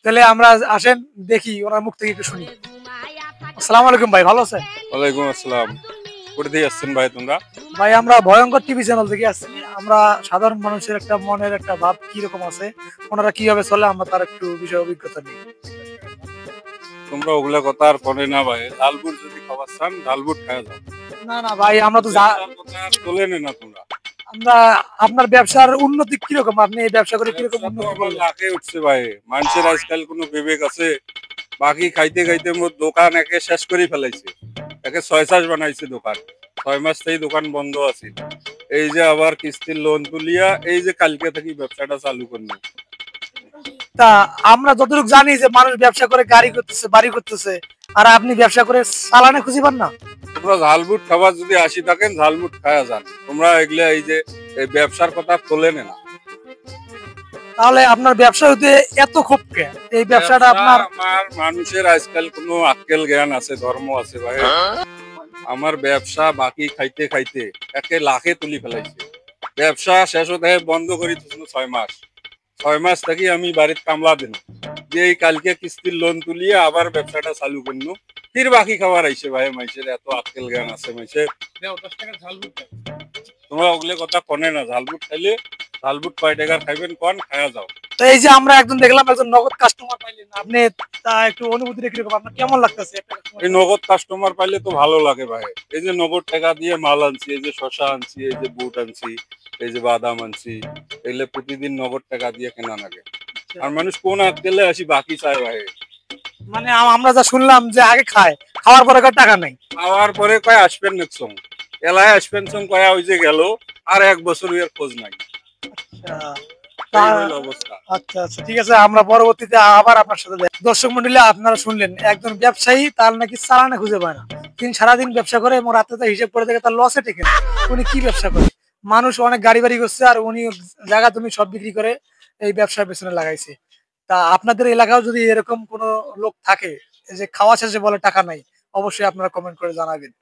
তাহলে আমরা আসেন দেখি ওনার মুখ থেকে একটু শুনি। আসসালামু আলাইকুম ভাই, ভালো আছেন? ওয়ালাইকুম আসসালাম। কোথা থেকে আসছেন ভাই তোমরা? ভাই আমরা ভয়ঙ্কর টিভি চ্যানেল থেকে আসছি। আমরা সাধারণ মানুষের একটা মনের একটা ভাব কিরকম আছে, ওনারা কিভাবে চলে, আমরা তার একটু বিষয় অভিজ্ঞতা নিই। তোমরা ওগুলা কথা আর করে না ভাই। ঝালপুর যদি খাবার চান ঝালপুর খাওয়া যাও। না না ভাই, আমরা তো ব্যবসার কথা আর তোলে না তোমরা। আমরা আপনার ব্যবসার উন্নতি কিরকম, আপনি এই ব্যবসা করে কিরকম ব্যবসা তো উন্নতি আমার করলেন? লাখে উঠছে ভাই। মানুষের আজকাল কোনো বিবেক আছে? বাকি খাইতে খাইতে মোর দোকান একে শেষ করে ফেলাইছে। একে 6 মাস বানাইছে দোকান। 6 মাস থেকে দোকান বন্ধ আছে। এই যে আবার কিস্তির লোন তুলিয়া এই যে কালকে থেকে ব্যবসাটা চালু করলো। তা আমরা যতটুকু জানি যে মানুষ ব্যবসা করে গাড়ি করতেছে, বাড়ি করতেছে, আর আপনি ব্যবসা করে চালানে খুঁজে পান না। তোমরা ঝালমুট খাবার যদি আসি থাকেন ঝালমুট খায়া যান। তোমরা এগুলা এই যে এই ব্যবসার কথা তোলে না। তাহলে আপনার ব্যবসা হতে এত ক্ষোভ কেন? এই ব্যবসাটা ব্যবসা আপনার আমার মানুষের আজকাল কোনো আক্কেল জ্ঞান আছে, ধর্ম আছে ভাই। আমার ব্যবসা বাকি খাইতে খাইতে একে লাখে তুলি ফেলাইছে। ব্যবসা শেষ হতে বন্ধ করি 6 মাস। 6 মাস থেকে আমি বাড়িতে কামলা দিন যে এই কালকে কিস্তির লোন তুলিয়ে আবার ব্যবসাটা চালু করলো। ফির বাকি খাবার আইছে ভাই। মাইসের এত আক্কেল জ্ঞান আছে মাইসের। তোমরা ওগুলো কথা কনে না। ঝালবুট খাইলে ঝালবুট কয় টাকার খাইবেন কন খায়া যাও। তো এই যে আমরা একজন দেখলাম একজন নগদ কাস্টমার পাইলেন আপনি, তা একটু অনুভূতিটা কিরকম, আপনার কেমন লাগতেছে একটা এই customer? নগদ কাস্টমার পাইলে তো ভালো লাগে ভাই। এই যে নগদ টাকা দিয়ে মাল আনছি, এই যে শশা আনছি, এই যে বুট আনছি, এই যে বাদাম আনছি, এগুলো প্রতিদিন নগদ টাকা দিয়ে কেনা লাগে। আর মানুষ কোন গেলে আসি বাকি চায় ভাই। মানে আমরা যা শুনলাম যে আগে খায়, খাওয়ার পরে কার টাকা নাই। খাওয়ার পরে কয় আসবেন নেক্সং এলায় আসবেন সং কয়া ওই যে গেল আর 1 বছর এর খোঁজ নাই। আচ্ছা এই তা- হইল অবস্থা। আচ্ছা আচ্ছা, ঠিক আছে, আমরা পরবর্তীতে আবার আপনার সাথে দর্শক মন্ডলী আপনারা শুনলেন একজন ব্যবসায়ী তার নাকি চালানে খুঁজে পায় না। তিনি সারাদিন ব্যবসা করে এবং রাতে তার হিসেব করে দেখে তার লসে টেকে না। উনি কি ব্যবসা করে? মানুষ অনেক গাড়ি বাড়ি করছে আর উনি জায়গা তুমি সব বিক্রি করে এই ব্যবসার পেছনে লাগাইছে। তা আপনাদের এলাকাও যদি এরকম কোনো লোক থাকে যে খাওয়া শেষে বলে টাকা নাই, অবশ্যই আপনারা কমেন্ট করে জানাবেন।